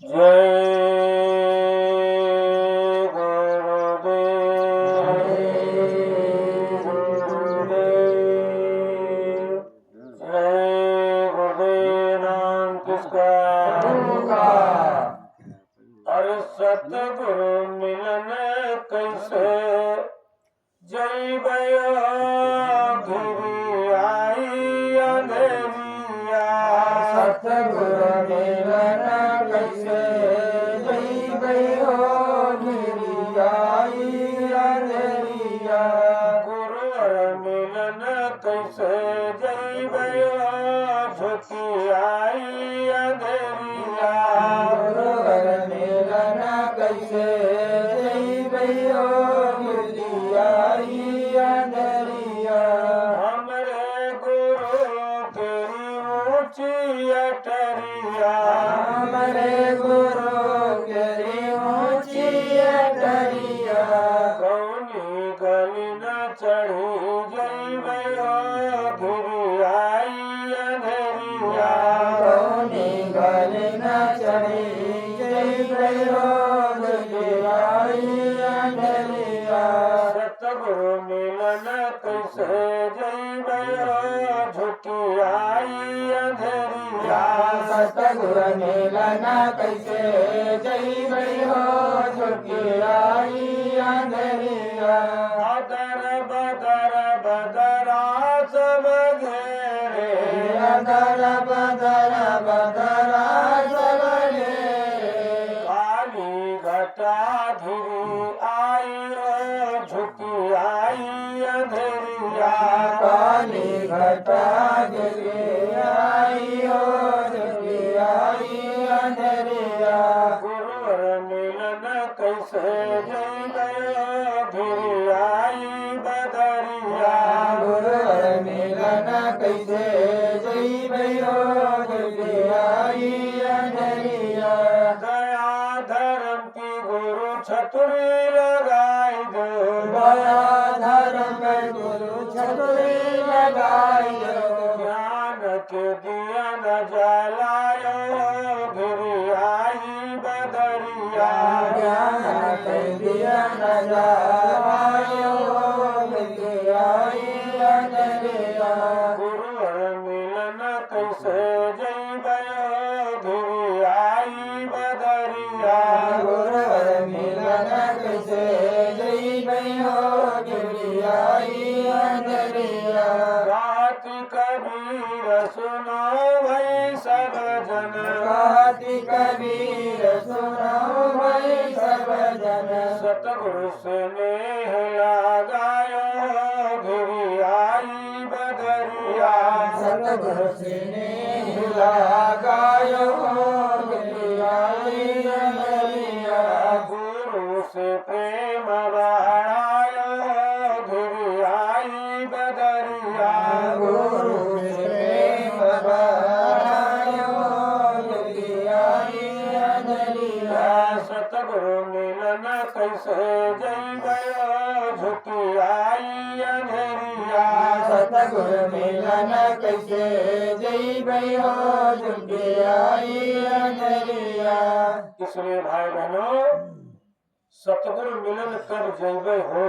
जय गुरुदेव गुरुदेव जय गुरुदेव नाम किसका अरे सतगुरु मिलन कैसे जय भैया घिरी आई अंधेरिया सतगुरु मिलन कैसे जय भयो गिरियाई अंधेरिया गुरुवर मिलन कैसे जय भैया झुकी आई अंधेरिया गुरुवर मिलन कैसे जय भयो गिरियाई अंधेरिया हमरे गुरु तेरी ऊंची अटरिया हमारे गुरु तेरी ऊंची अटरिया कौनी गली न चढ़ी जय भैया घिरी आई अंधेरिया कौनी गल न चढ़ी जय भयो गिरियाई अंधेरिया सतगुरु मिलन कैसे जय भैया झुकी आई अंधेरिया सतगुरु मिलन कैसे जय भयो झुकियाई अंधेरिया बदर बदर बदरा सब घेरे अदर बदर बदरा सबले काली घटा घिरी आई रे झुकी आई अंधेरिया काली घटा गिरी आई हो झुकियाई अंधेरिया गुरुवर मिलन कैसे जय गया घिरी आई बदरिया गुरुवर मिलन कैसे जय भयो झुकियाई अंधेरिया दया धर्म की गुरु छतुरी लगाई दो दया धर्म गुरु छतुरी लगाई दो ज्ञान के दिया न जलायो घिरी आई बदरिया ज्ञान के दिया न जायो गिरियाई अंधेरिया गुरुवर मिलन कैसे जय भयो घिरी आई बदरिया गुरुवर मिलन कैसे जय भयो गिरियाई अंधेरिया रात कबीर सुनो भई सब जन कहती कबीर सुनो भाई सब जन सतगुरु से नेह लगायो घिरी आई बदरिया सतगुरु से लगायो गिरियाई अंधेरिया गुरु से प्रेम बढ़ायो घिरी आई बदरिया गुरु से प्रेम बढ़ायो गिरियाई अंधेरिया सतगुरु मिलन कैसे जय भयो झुकी आई अंधेरिया सतगुरु मिलन कैसे जय भयो झुकियाई अंधेरिया इसलिए भाई बहनों सतगुरु मिलन कब जैवे हो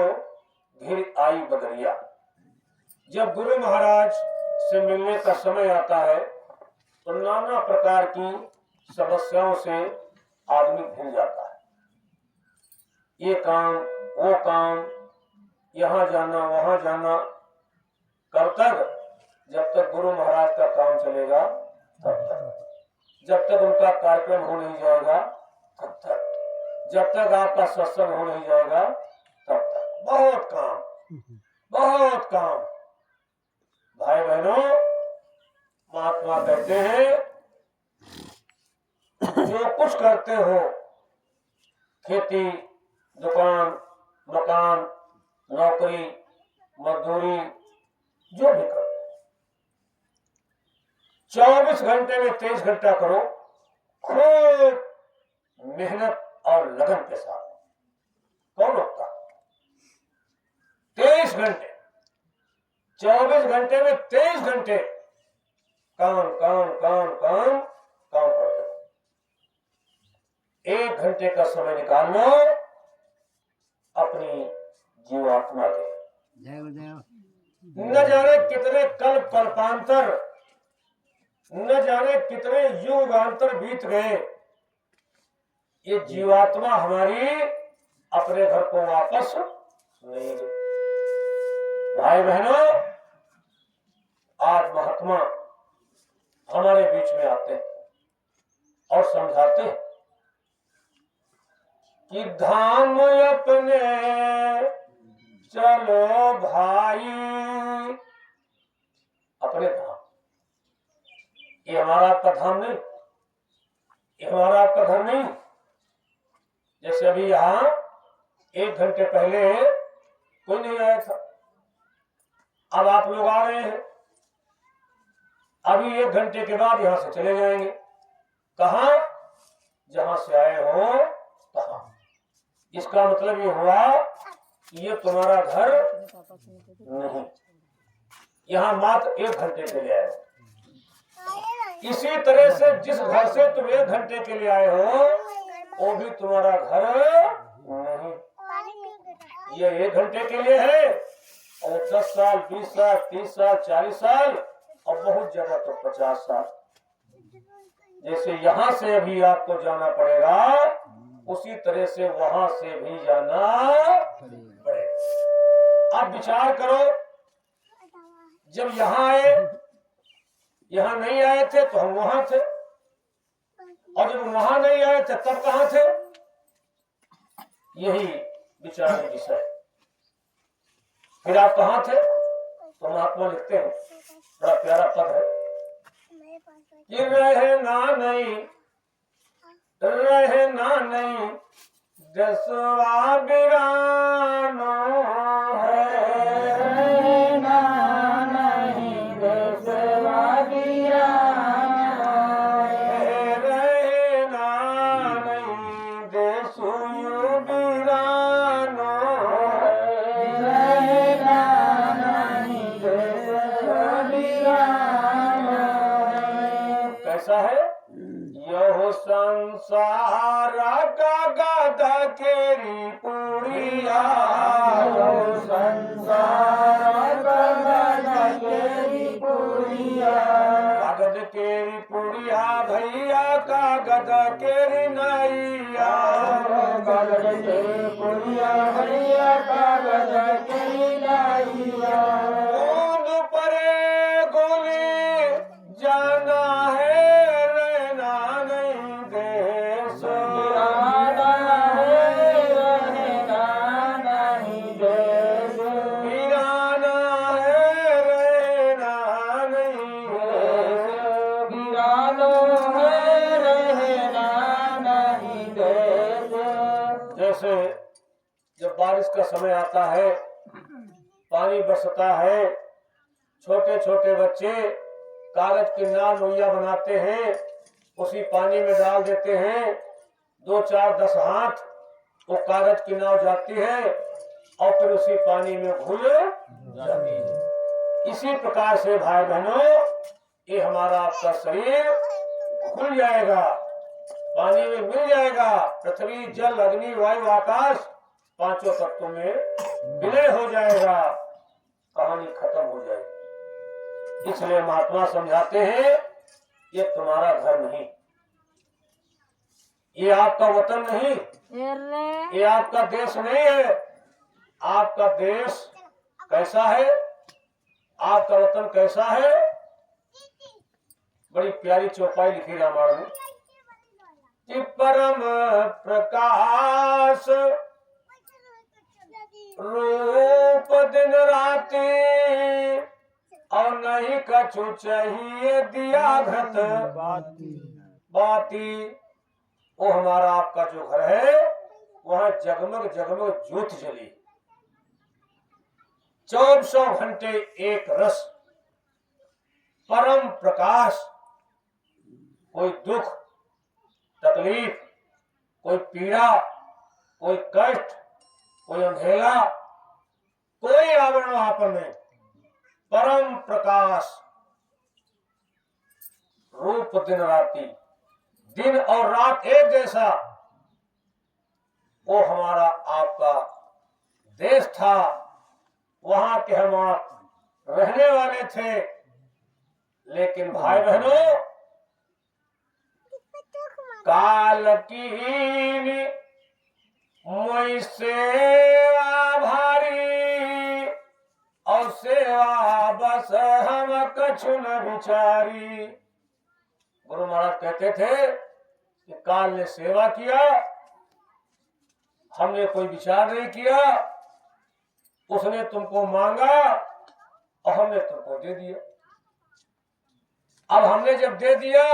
घिर आई बदरिया जब गुरु महाराज से मिलने का समय आता है तो नाना प्रकार की समस्याओं से आदमी घिर जाता है। ये काम वो काम यहाँ जाना वहां जाना कब तक जब तक गुरु महाराज का काम चलेगा तब तक जब तक उनका कार्यक्रम हो नहीं जाएगा तब तक जब तक आपका सत्संग हो नहीं जाएगा तब तक बहुत काम भाई बहनों महात्मा कहते हैं जो कुछ करते हो खेती दुकान मकान नौकरी मजदूरी जो भी करो 24 घंटे में 23 घंटा करो खूब मेहनत और लगन के साथ कौन रोकता 23 घंटे 24 घंटे में 23 घंटे काम काम काम काम काम करते हो 1 घंटे का समय निकाल लो अपनी जीवात्मा के। न जाने कितने कल्पांतर, न जाने कितने युगांतर बीत गए, ये जीवात्मा हमारी अपने घर को वापस नहीं गई। भाई बहनों, आज महात्मा हमारे बीच में आते हैं और समझाते हैं कि धाम अपने चलो भाई, अपने धाम। ये हमारा आपका धाम नहीं, ये हमारा आपका घर नहीं। जैसे अभी यहाँ 1 घंटे पहले कोई नहीं आया था, अब आप लोग आ रहे हैं। अभी 1 घंटे के बाद यहां से चले जाएंगे। कहा? जहां से आए हो कहा। इसका मतलब ये हुआ कि ये तुम्हारा घर नहीं, यहाँ मात्र 1 घंटे के लिए आए हो। इसी तरह से जिस घर से तुम 1 घंटे के लिए आए हो वो भी तुम्हारा घर नहीं। ये 1 घंटे के लिए है, और 10 साल, 20 साल, 30 साल, 40 साल और बहुत ज्यादा तो 50 साल। जैसे यहाँ से अभी आपको जाना पड़ेगा, उसी तरह से वहां से भी जाना पड़ेगा। आप विचार करो, जब यहाँ आए, यहाँ नहीं आए थे तो हम वहां थे, और जब वहां नहीं आए थे तब कहाँ थे? यही विचार विषय। फिर आप कहाँ थे? तो महात्मा लिखते हैं, बड़ा प्यारा पद है कि रहना नहीं, रहना नहीं दसवा बिरानो है, रहना नहीं दसवा बिरानो है, रहना नहीं देसुयु बिरानो है, रहना नहीं दसवा बिरानो है। कैसा है? यह संसार का गदा केरी पुड़िया, यह संसार का गदा केरी पुड़िया, कागज केरी पुड़िया भैया, कागज केरी नैया, कागज केरी पुड़िया भैया, कागज केरी नैया। कूद परे गोली जाना है, रहना नहीं देश गिराना है, रहना नहीं देश, गिराना है, रहना नहीं देश। गिराना है, रहना नहीं देश। जैसे जब बारिश का समय आता है, पानी बरसता है, छोटे छोटे बच्चे कागज की नाव नौया बनाते हैं, उसी पानी में डाल देते हैं, 2, 4, 10 हाथ वो कागज की नाव जाती है और फिर उसी पानी में घुल जाती है। इसी प्रकार से भाई बहनों, ये हमारा आपका शरीर खुल जाएगा, पानी में मिल जाएगा। पृथ्वी, जल, अग्नि, वायु, आकाश, 5 तत्वों में विलय हो जाएगा, कहानी खत्म हो जाएगी। इसलिए महात्मा समझाते हैं, ये तुम्हारा घर नहीं, ये आपका वतन नहीं, ये आपका देश नहीं है। आपका देश कैसा है, आपका वतन कैसा है? बड़ी प्यारी चौपाई लिखी रामायण में कि परम प्रकाश रूप दिन राति, और नहीं कछु चाहिए दिया घट बाती। वो हमारा आपका जो घर है, वहाँ जगमग जगमग ज्योत जली, 24 घंटे एक रस, परम प्रकाश। कोई दुख, तकलीफ, कोई पीड़ा, कोई कष्ट, कोई अंधेरा, कोई आवरण वहां पर नहीं। परम प्रकाश रूप दिन राति, दिन और रात एक जैसा, वो हमारा आपका देश था, वहां के हम आप रहने वाले थे। लेकिन भाई बहनों, काल कीन मोई सेवा भारी, और सेवा बस हम कछु न विचारी। गुरु महाराज कहते थे कि काल ने सेवा किया, हमने कोई विचार नहीं किया, उसने तुमको मांगा और हमने तुमको दे दिया। अब हमने जब दे दिया,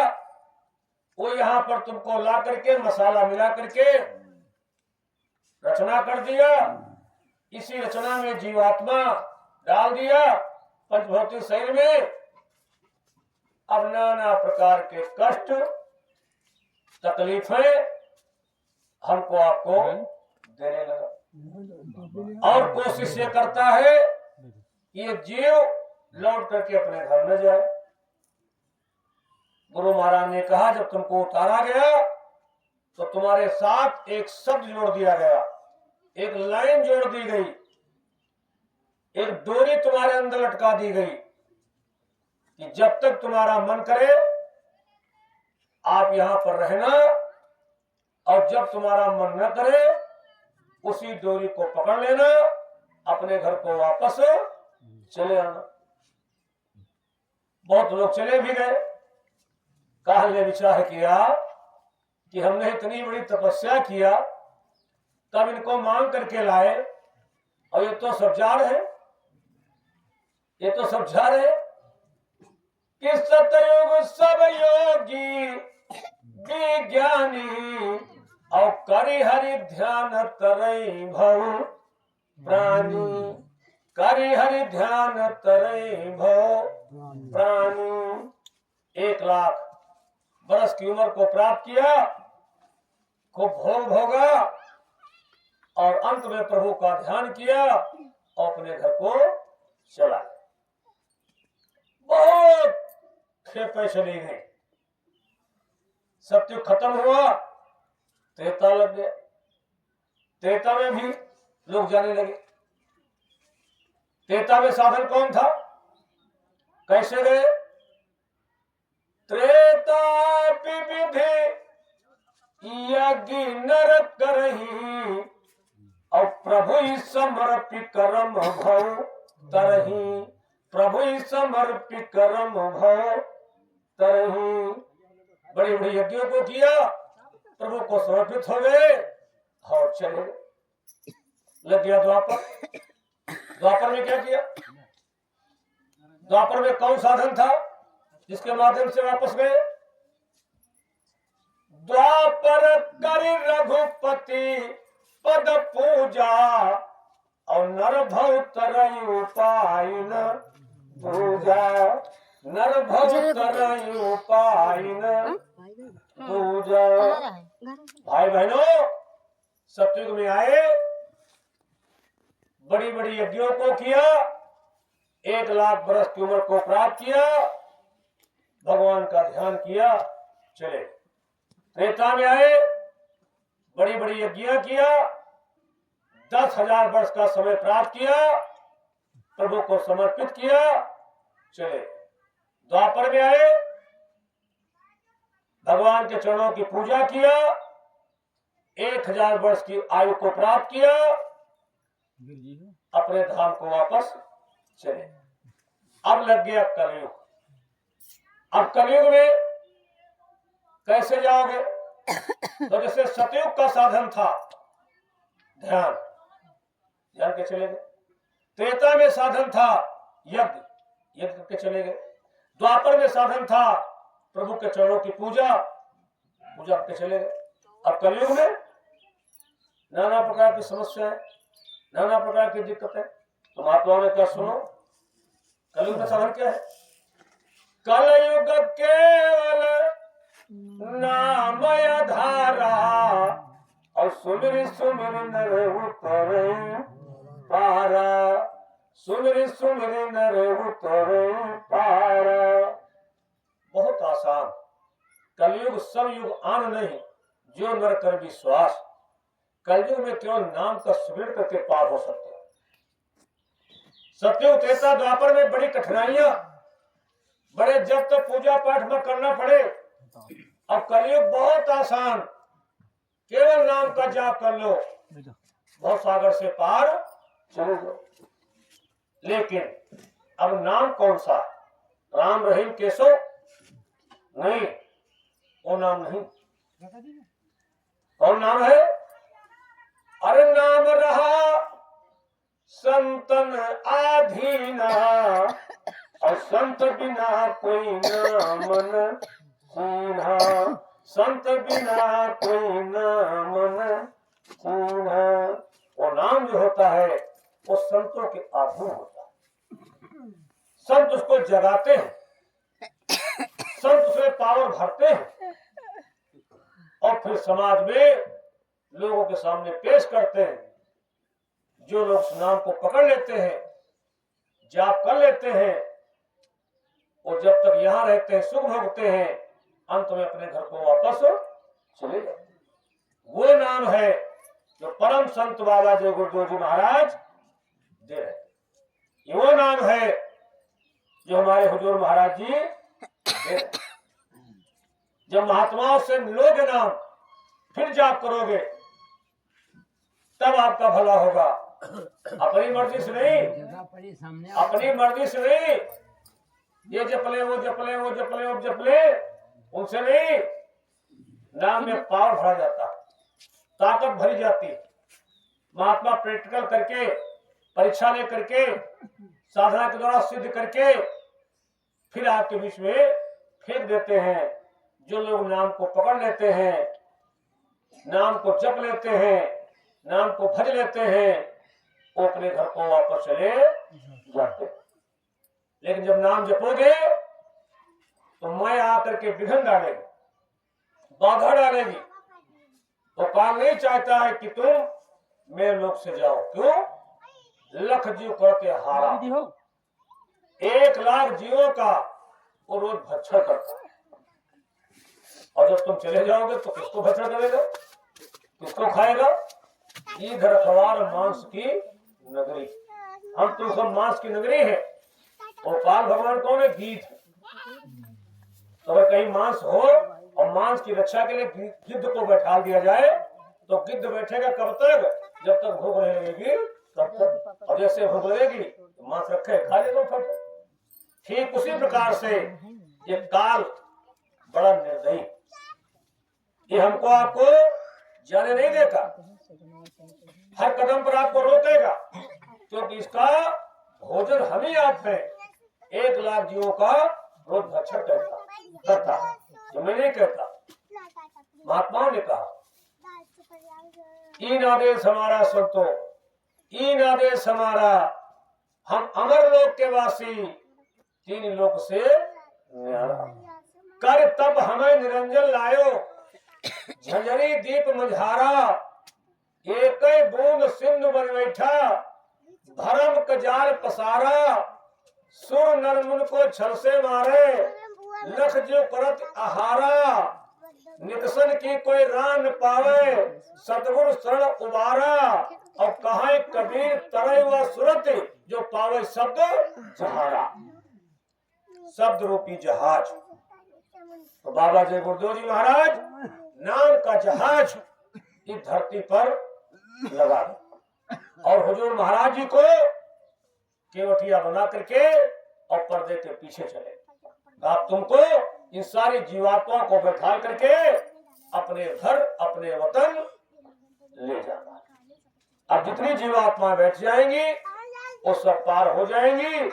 वो यहां पर तुमको ला करके मसाला मिला करके रचना कर दिया। इसी रचना में जीवात्मा डाल दिया पंचभौतिक शरीर में। अब नाना प्रकार के कष्ट तकलीफें हमको आपको देने लगा, और कोशिश ये करता है कि ये जीव लौट करके अपने घर न जाए। गुरु महाराज ने कहा, जब तुमको उतारा गया तो तुम्हारे साथ एक शब्द जोड़ दिया गया, एक लाइन जोड़ दी गई, एक डोरी तुम्हारे अंदर लटका दी गई कि जब तक तुम्हारा मन करे आप यहां पर रहना, और जब तुम्हारा मन न करे उसी डोरी को पकड़ लेना, अपने घर को वापस चले आना। बहुत लोग चले भी गए। काल ने विचार किया कि हमने इतनी बड़ी तपस्या किया, तब इनको मांग करके लाए, और ये तो सब जा रहे, ये तो सब जा रहे। कि सतयुग सब योगी विज्ञानी, और करि हरि ध्यान तरई भव प्राणी, करि हरि ध्यान तरई भव प्राणी। 1 लाख बरस की उम्र को प्राप्त किया, खूब भोग भोगा, और अंत में प्रभु का ध्यान किया और अपने घर को चला। बहुत खेपे चली गई। सत्युग खत्म हुआ, त्रेता लग गया। त्रेता में भी लोग जाने लगे। त्रेता में साधन कौन था, कैसे गए? त्रेता विधि यज्ञ नर करही, और प्रभु ही समर्पित करम भव तरही, प्रभु ही समर्पित करम भव तरही। बड़ी बड़ी यज्ञों को किया, प्रभु को समर्पित हो गए और चले गए। लग गया द्वापर। द्वापर में क्या किया? द्वापर में कौन साधन था जिसके माध्यम से वापस गए? द्वापर करि रघुपति पद पूजा, और नर भव तरई उपायन पूजा, नर भव तरई उपायन पूजा। भाई बहनों, सतयुग में आए, बड़ी बड़ी यज्ञों को किया, 1 लाख बरस की उम्र को प्राप्त किया, भगवान का ध्यान किया, चले। त्रेता में आए, बड़ी बड़ी यज्ञ किया, 10,000 वर्ष का समय प्राप्त किया, प्रभु को समर्पित किया, चले। द्वापर में आए, भगवान के चरणों की पूजा किया, 1000 वर्ष की आयु को प्राप्त किया, अपने धाम को वापस चले। अब लग गया कलयुग। अब कलयुग में कैसे जाओगे? तो जैसे सतयुग का साधन था ध्यान, ध्यान के चले गए। त्रेता में साधन था यज्ञ, यज्ञ करके चले गए। द्वापर में साधन था प्रभु के चरणों की पूजा, पूजा करके चले गए। अब कलयुग में नाना प्रकार की समस्याएं, नाना प्रकार की दिक्कतें। तो महात्मा ने क्या सुनो, कलयुग में साधन क्या है? कलयुग केवल नामय धारा, और सुमिर सुमिर नर उतरे पारा, सुमिर सुमिर नर उतरे पारा। बहुत आसान। कलयुग सब युग आन नहीं, जो नर कर विश्वास। कलयुग में केवल नाम का स्मरण करके पार हो सकते हैं। सतयुग त्रेता द्वापर में बड़ी कठिनाइयां, बड़े जब तक पूजा पाठ में करना पड़े। अब कलयुग बहुत आसान, केवल नाम का जाप कर लो, बहुत सागर से पार चले जाओ। लेकिन अब नाम कौन सा? राम रहीम केशव नहीं, वो नाम नहीं। कौन नाम है? अरे नाम रहा संतन आधीना, और संत बिना कोई नाम न सुना, संत बिना कोई नाम न सुना। वो नाम जो होता है वो संतों के अधीन होता है। संत उसको जगाते हैं, संत उसमें पावर भरते हैं और फिर समाज में लोगों के सामने पेश करते हैं। जो लोग उस नाम को पकड़ लेते हैं, जाप कर लेते हैं, और जब तक यहाँ रहते हैं सुख भोगते हैं, अंत में अपने घर को वापस चले जाते हैं। वो नाम है जो परम संत बाबा जय गुरुदेव जी महाराज दे रहे। ये वो नाम है जो हमारे हुजूर महाराज जी दे रहे। जब महात्माओं से लोगे नाम, फिर जाप करोगे, तब आपका भला होगा। अपनी मर्जी से नहीं, अपनी मर्जी से नहीं, ये जपले वो जपले वो जपले वो जपले, उनसे नहीं। नाम में पावर भरा जाता, ताकत भरी जाती। महात्मा प्रैक्टिकल करके, परीक्षा ले करके, साधना के द्वारा सिद्ध करके फिर आपके बीच में फेंक देते हैं। जो लोग नाम को पकड़ लेते हैं, नाम को जप लेते हैं, नाम को भज लेते हैं, वो अपने घर को वापस चले जाते हैं। लेकिन जब नाम जपोगे तो मैं आकर के विघ्न डालेगी, बाधा डालेगी। तो काल नहीं चाहता है कि तुम मेरे लोक से जाओ। क्यों? लख जीव करके हारा, 1 लाख जीवों का वो रोज भक्षण करता है। और जब तुम चले जाओगे तो किसको भक्षण करेगा, किसको खाएगा? इधर रखवार मांस की नगरी, हम तो सब मांस की नगरी है। और काल भगवान कौन है? गीत। तो अगर कहीं मांस हो और मांस की रक्षा के लिए गिद्ध को बैठा दिया जाए तो गिद्ध बैठेगा कब तक? जब तक भूख नहीं लगेगी तब तक। और जैसे भूख लगेगी तो मांस रखे खा लेगा फट। ठीक उसी प्रकार से ये काल बड़ा निर्दयी, ये हमको आपको जाने नहीं देगा, हर कदम पर आपको रोकेगा, क्योंकि इसका भोजन हम ही आप हैं। 1 लाख जीवों का रोज भक्षण करता है, जो मैं नहीं कहता, महात्माओं ने कहा। इन आदेश हमारा संतो, इन आदेश हमारा, हम अमर लोक के वासी, 3 लोक से न्यारा। कर तब हमें निरंजन लायो, झंझरी दीप मझारा, एक बूंद सिंधु बन बैठा, भरम कजाल पसारा, सुर नर मुन को छल से मारे, लख जो करत आहारा, निकसन की कोई रान न पावे, सतगुरु शरण उबारा, और कहा कबीर तरय व सुरत, जो पावे शब्द जहारा। शब्द रूपी जहाज। तो बाबा जय गुरुदेव जी महाराज नाम का जहाज इस धरती पर लगा और हुजूर महाराज जी को केवटिया बना करके और पर्दे के पीछे चले। आप तुमको इन सारी जीवात्माओं को बैठा करके अपने घर अपने वतन ले जाना। अब जितनी जीवात्मा बैठ जाएंगी वो सब पार हो जाएंगी,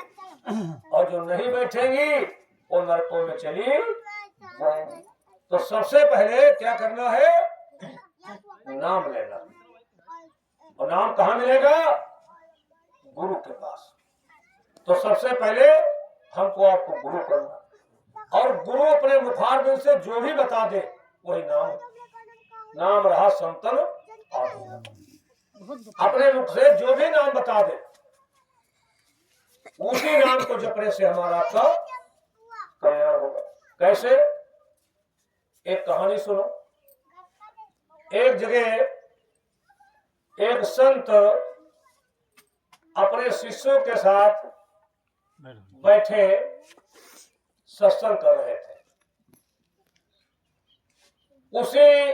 और जो नहीं बैठेंगी वो नरकों में चली जाएंगी। तो सबसे पहले क्या करना है? नाम लेना। और नाम कहाँ मिलेगा? गुरु के पास। तो सबसे पहले हमको आपको गुरु करना, और गुरु अपने मुखारबिंद से जो भी बता दे वही नाम। नाम रहा संतन आधीन। अपने मुख से जो भी नाम बता दे उसी नाम को जपने से हमारा आपका कल्याण होगा। कैसे? एक कहानी सुनो। एक जगह एक संत अपने शिष्यों के साथ बैठे सत्संग कर रहे थे। उसी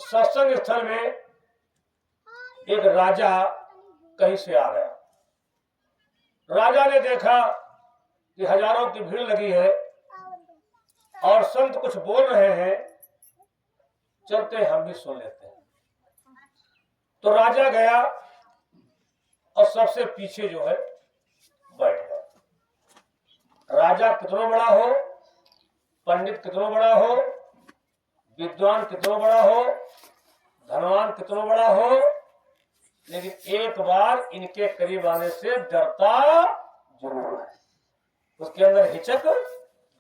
सत्संग स्थल में एक राजा कहीं से आ गया। राजा ने देखा कि हजारों की भीड़ लगी है और संत कुछ बोल रहे हैं, चलते हम भी सुन लेते हैं। तो राजा गया और सबसे पीछे जो है बैठ गया। राजा कितना बड़ा हो, पंडित कितना बड़ा हो, विद्वान कितना बड़ा हो, धनवान कितना बड़ा हो, लेकिन एक बार इनके करीब आने से डरता जरूर है। उसके अंदर हिचक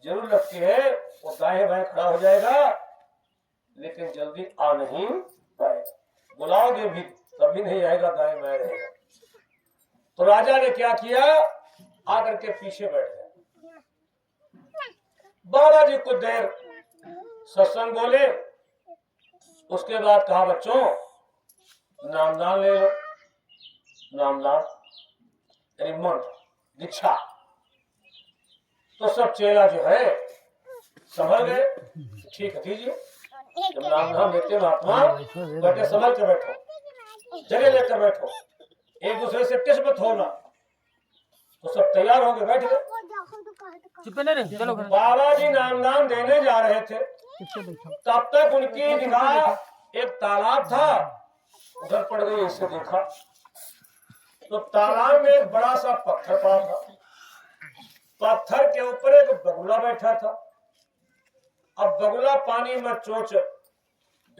जरूर लगती है। वो दाएं बाएं खड़ा हो जाएगा लेकिन जल्दी आ नहीं पाएगा। बुलाओगे भी तभी नहीं आएगा, दाएं बाएं रहेगा। तो राजा ने क्या किया, आकर के पीछे बैठ गया। बाबा जी कुछ देर सत्संग बोले, उसके बाद कहा बच्चों नामदान ले लो। नामदान यानी मंत्र दीक्षा। तो सब चेला जो है संभल गए, ठीक है दीजिए। जब नामदान लेते महात्मा बैठे, संभल के बैठो, जगह लेकर बैठो, एक दूसरे से टिस मत होना। तो सब तैयार हो गए, बैठ गए। चलो बाबा जी नामदान देने जा रहे थे, तब तक उनकी निगाह एक तालाब था उधर पड़ गई। इससे देखा तो तालाब में एक बड़ा सा पत्थर पड़ा था। पत्थर के ऊपर एक बगुला बैठा था। अब बगुला पानी में चोंच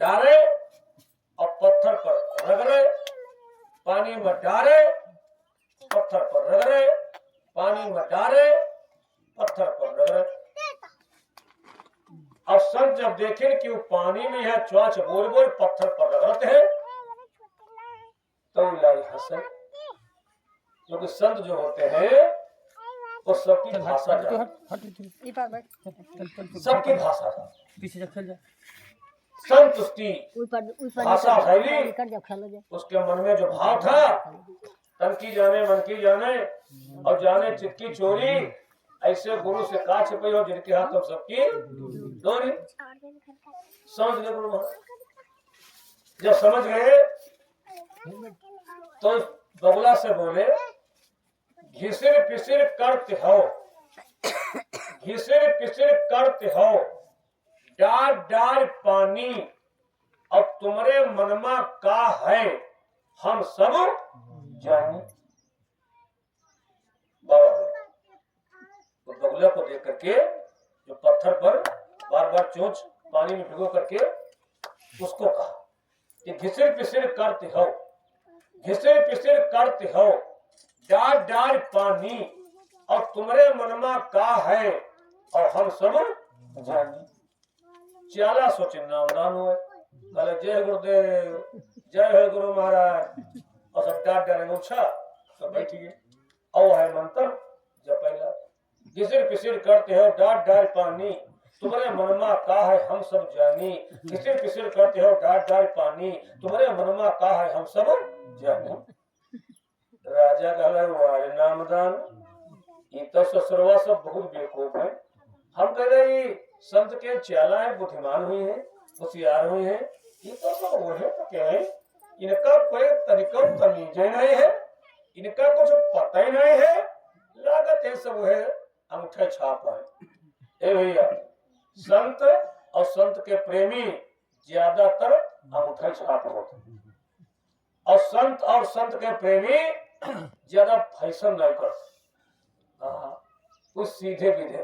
डाले और पत्थर पर रगड़े, पानी में डाले, पत्थर पर रगड़े, पानी में डाले, पत्थर पर रगड़े। अब संत जब देखे कि वो पानी में है, च्वाच बोल बोल पत्थर पर रगड़ते हैं, तो लाई हंसे। क्योंकि संत जो होते हैं वो सबकी भाषा जानते, सबकी भाषा जानते। संत उसकी भाषा फैली, उसके मन में जो भाव था, तन की जाने मन की जाने और जाने चित की चोरी। ऐसे गुरु से का छिपी हो जिनके हाथ हम सबकी डोरी। समझ गए गुरु महाराज। जब समझ गए तो बगुला से बोले, घिसिर पिसिर करते हो, घिसिर पिसिर करते हो, डार डार पानी, अब तुम्हारे मनमा का है हम सब जानी। बाबा तो बगुला को देख करके जो पत्थर पर बार बार चोंच पानी में भिगो करके उसको कहा कि घिसिर पिसिर करते हो, घिसिर पिसिर करते हो, डार डार पानी, और तुम्हारे मनमा का है और हम सब जानी। चाला सोचे नामदान हुए, बोले जय गुरुदेव, जय है गुरु महाराज, और सब डार डारेंगे। अच्छा सब बैठिए, और है मंत्र जपेला। घिसिर पिसिर करते हो, डार डार पानी, तुम्हारे मनमा का है हम सब जानी। घिसिर पिसिर करते हो, डार डार पानी, तुम्हारे मनमा का है हम सब जानी। राजा कहला वारे नामदान, ये तो ससुरवा सब बहुत बेवकूफ है। हम कह रहे ये संत के चाला है, बुद्धिमान हुई है, होशियार हुई है। ये तो सब वो है तो क्या है, इनका कोई तरीका तमीज नहीं है, इनका कुछ पता ही नहीं है। लागत है सब है अंगूठे छाप है। ए भैया, संत और संत के प्रेमी ज्यादातर अंगूठे छाप होते हैं, और संत के प्रेमी ज्यादा फैशन नहीं करते। कुछ सीधे विधे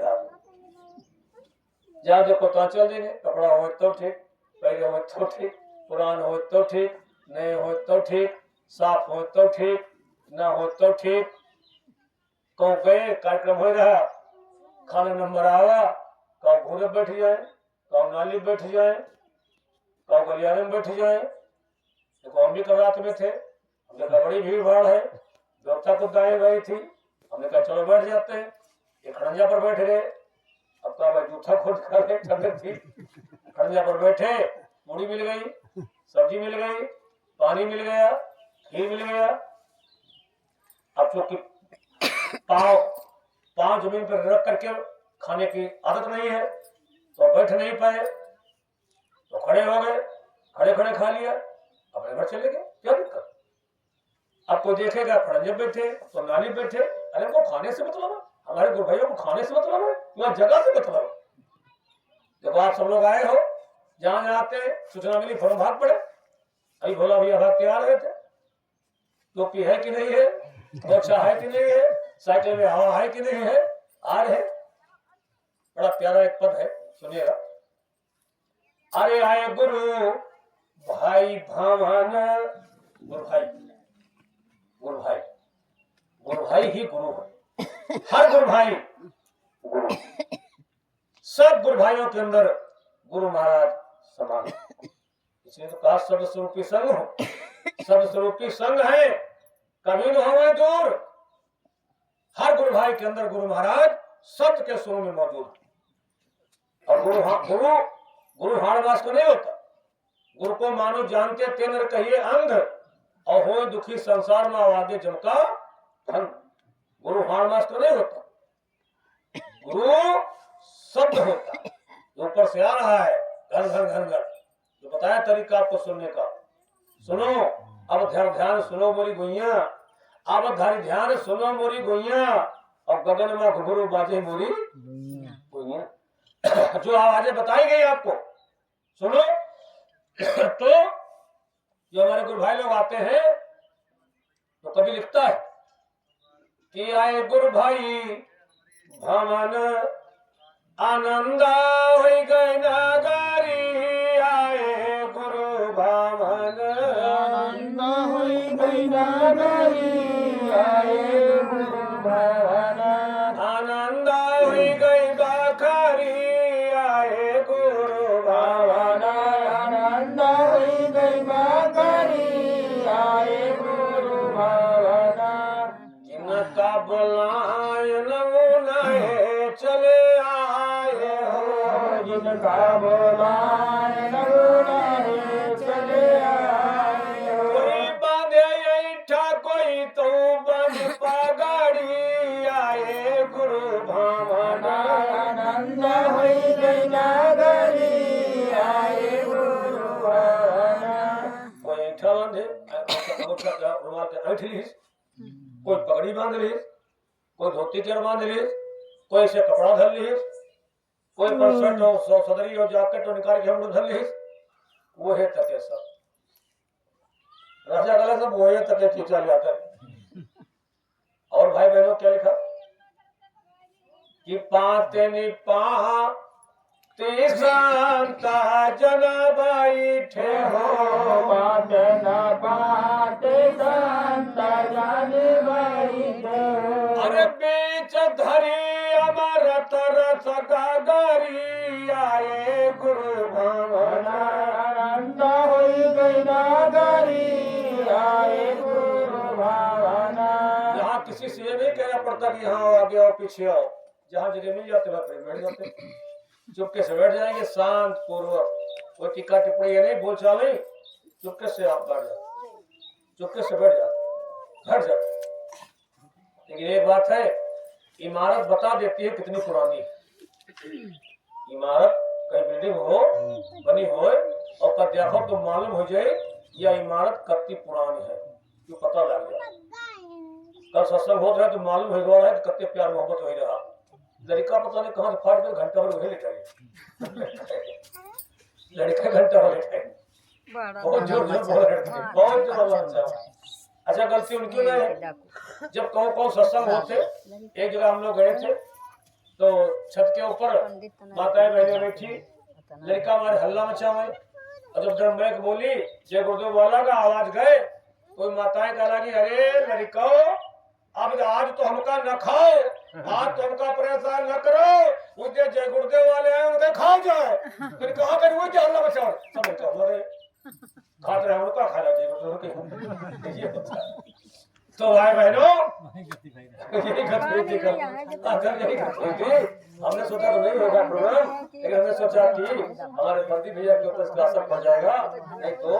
जहाँ देखो तो चल देंगे, कपड़ा हो तो ठीक, पहले हो तो ठीक, पुरान हो तो ठीक, नए हो तो ठीक, साफ हो तो ठीक, ना हो तो ठीक। कौ गए कार्यक्रम हो रहा, खाना नंबर आवा, कौ घोड़े बैठ जाए, कौ नाली बैठ जाए, कौ गलियारे में बैठ जाए। देखो हम भी कल रात में थे, हमने कहा बड़ी भीड़ भाड़ है, व्यवस्था तो गाय गई थी, हमने कहा चलो बैठ जाते हैं। एक खड़ंजा पर बैठ गए, अब कहा भाई जूठा खोद कर ठंडक थी, खड़ंजा पर बैठे, मूड़ी मिल गई, सब्जी मिल गई, पानी मिल गया, खीर मिल गया। अब चूंकि पाँव जमीन पर रख करके खाने की आदत नहीं है तो बैठ नहीं पाए, तो खड़े हो गए, खड़े खड़े खा लिया, अपने घर चले गए। क्या दिक्कत? अब कोई देखेगा खड़ंजे बैठे तो नाली बैठे, अरे वो खाने से मतलब है, हमारे गुरु भाइयों को खाने से मतलब है, वह जगह से मतलब है। देखो आप सब लोग आए हो, जहां जहां आते हैं सूचना मिली फौरन भाग पड़े। अभी भोला भैया भाग के आ रहे थे, टोपी है कि नहीं है, अच्छा है कि नहीं है, साइकिल में हवा है कि नहीं है, आ रहे। बड़ा प्यारा एक पद है, सुनिएगा। अरे आए गुरु भाई भावाना, गुरु भाई, गुरु भाई, गुरु भाई ही गुरु है। हर गुरु भाई गुरु, सब गुरु भाइयों के अंदर गुरु महाराज समान, इसलिए तो कहा शब्द स्वरूपी संघ हो। शब्द स्वरूपी संघ है, कभी न हो दूर। हर गुरु भाई के अंदर गुरु महाराज शब्द के स्वरूप में मौजूद है। और गुरु हाड़वास को नहीं होता। गुरु को मानो जानते तेनर कहिए अंध, और हो दुखी संसार में आवागे जमका धन। गुरु हाड़वास को नहीं होता, गुरु शब्द होता, ऊपर से आ रहा है घन घन घन घन, जो बताया तरीका आपको सुनने का। सुनो अब ध्यान सुनो मोरी गुइया, अब ध्यान सुनो मोरी गुइया, और गगन में घुघरू बाजे मोरी गुइया। जो आवाजें बताई गई आपको सुनो। तो जो हमारे गुरु भाई लोग आते हैं तो कभी लिखता है कि आए गुरु भाई भवन आनंद हो गए नागरी, आए गुरु भवन आनंद हो गई नागरी, आए गुरु भवन आनंद हो गई बाखरी, आए गुरु भवन आनंद हो गई बाखरी, आए गुरु भवन। जिनका बुलाए नमुनाए चले आए हो, जिनका बुलाए नमुनाए चले आए हो। कोई बांधे ऐठा कोई तो बन पगड़ी, आए गुरु भवन आनंद हो गई नागरी, आए गुरु भवन। कोई ऐठा बांधे रुमाल के ऐठ लीस, कोई पगड़ी बांध लीस, कोई धोती केर बांध लीस, कोई से कपड़ा धर लीस, कोई परसट और सदरी और जैकेट और निकाल के हम लोग धर लीस। वो है तके सब राजा गला सब वो है तके खींचा जाता है। और भाई बहनों क्या लिखा कि पाते नि पा ते शांता जना बैठे हो, पाते न पाते शांता जन बैठे हो। अरे बीच धरी अमर तरस गागरी, आए गुरु भवन आनंद हो गई नागरी, आए गुरु भवन। यहाँ किसी से ये नहीं कहना पड़ता कि यहाँ आगे आओ पीछे आओ, जहाँ जगह मिल जाते वहाँ पर बैठ जाते, चुपके से बैठ जाएंगे शांत पूर्वक। कोई टीका टिप्पणी ये नहीं बोल चाल नहीं, चुपके से आप बैठ जाओ, चुपके से बैठ जाओ। लेकिन एक बात है, इमारत बता देती है कितनी पुरानी है। इमारत कहीं बिल्डिंग हो बनी हो और प्राध्यापक को मालूम हो जाए यह इमारत कितनी पुरानी है, क्यों पता लग जाए। कल सत्संग होता है तो मालूम हो गया है कितने प्यार मोहब्बत हो रहा। लड़का पता नहीं कहाँ से फाट कर घंटा भर वही लिखा है, लड़का घंटा भर लिखा है, बहुत जोर जोर बोल रहे थे, बहुत जोर। अच्छा गलती उनकी नहीं है। जब कहो सत्संग होते, एक जगह हम लोग गए थे तो छत के ऊपर माताएं बहनें बैठी, लड़का हमारे हल्ला मचा हुआ, और जब जब मैं बोली जय गुरुदेव वाला का आवाज गए, कोई माताएं कह लगी अरे लड़का अब आज तो हमका न खाओ, आज तो हमका परेशान न करो, मुझे जय गुरुदेव वाले आए उनके खा जाए। फिर कहा कर वो हल्ला मचा सब हमारे खाते रहे उनका खा जाए ये होता है। तो भाई बहनों यही गतिविधि कर हमने सोचा तो नहीं होगा प्रोग्राम, लेकिन हमने सोचा कि हमारे प्रदीप भैया के ऊपर पड़ जाएगा, नहीं तो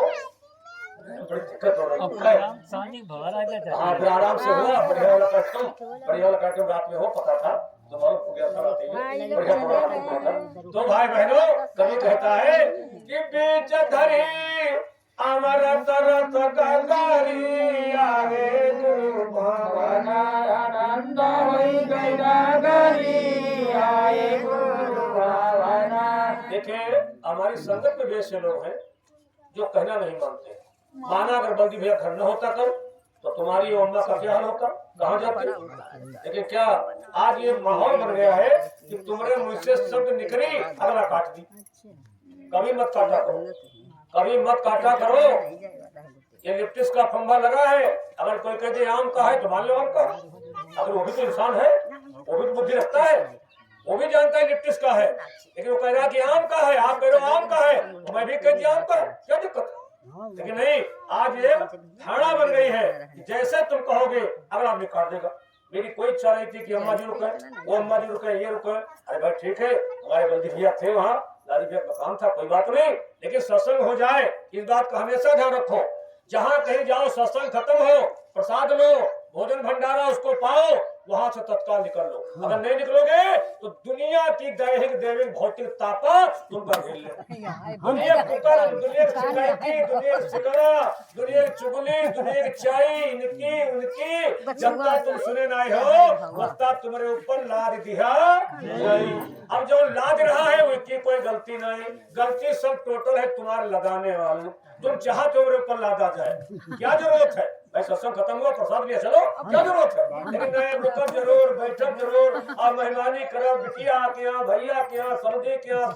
बड़ी दिक्कत हो रही है। सानी भवर आ जाता हाँ फिर आराम से हुआ, बढ़िया वाला कार्यक्रम रात में हो पता था तो मालूम हो गया था रात में बढ़िया प्रोग्राम हुआ था। तो भाई बहनों कवि कहता है कि बीच धरी अमरत रथ गंगारी आगे गुरु भवना आनंद होई गई नगरी आए गुरु भवना। देखिए हमारी संगत में वैसे लोग हैं जो कहना नहीं मानते। माना अगर बल्दी भैया घर न होता कल तो तुम्हारी अम्मा का क्या हाल होता, कहाँ जाती। लेकिन क्या आज ये माहौल बन गया है कि तुम्हारे मुंह से शब्द निकली अगला काट दी। कभी मत काटा करो, कभी मत काटा करो। ये लिप्टिस का फंबा लगा है, अगर कोई कहते आम का है तो मान लो आम का। अगर वो भी तो इंसान है, वो भी तो बुद्धि रखता है, वो भी जानता है लिप्टिस का है, लेकिन वो कह रहा कि आम का है, आप कह रहे हो आम का है तो मैं भी कह दिया आम का है, क्या दिक्कत। लेकिन नहीं, आज ये धारणा बन गई है कि जैसे तुम कहोगे अगला आदमी काट देगा। मेरी कोई इच्छा नहीं थी कि अम्मा जी रुके, वो अम्मा जी रुके, ये रुके। अरे भाई ठीक है, हमारे बल्दी भैया थे वहाँ, दादी भैया का काम था, कोई बात नहीं, लेकिन सत्संग हो जाए इस बात का हमेशा ध्यान रखो। जहाँ कहीं जाओ सत्संग खत्म हो, प्रसाद लो, भोजन भंडारा उसको पाओ, वहां से तत्काल निकल लो। अगर नहीं निकलोगे तो दुनिया की दैहिक दैविक भौतिक ताकत तुम पर घेर ले। दुनिया कुकर, दुनिया की शिकायती, दुनिया की शिकवा, दुनिया की चुगली, दुनिया की चाई, इनकी उनकी, जब तक तुम सुने नहीं हो तब तक तुम्हारे ऊपर लाद दिया नहीं। अब जो लाद रहा है उसकी कोई गलती नहीं, गलती सब टोटल है तुम्हारे लगाने वाले। तुम चाहते हो मेरे ऊपर लादा जाए, क्या जरूरत है भाई। सत्संग खत्म हुआ, प्रसाद लिया चलो, क्या जरूरत है। लेकिन नहीं, रुकब जरूर, बैठक जरूर, और मेहमानी करो बिटिया के यहाँ, भैया के यहाँ, समझे के यहाँ।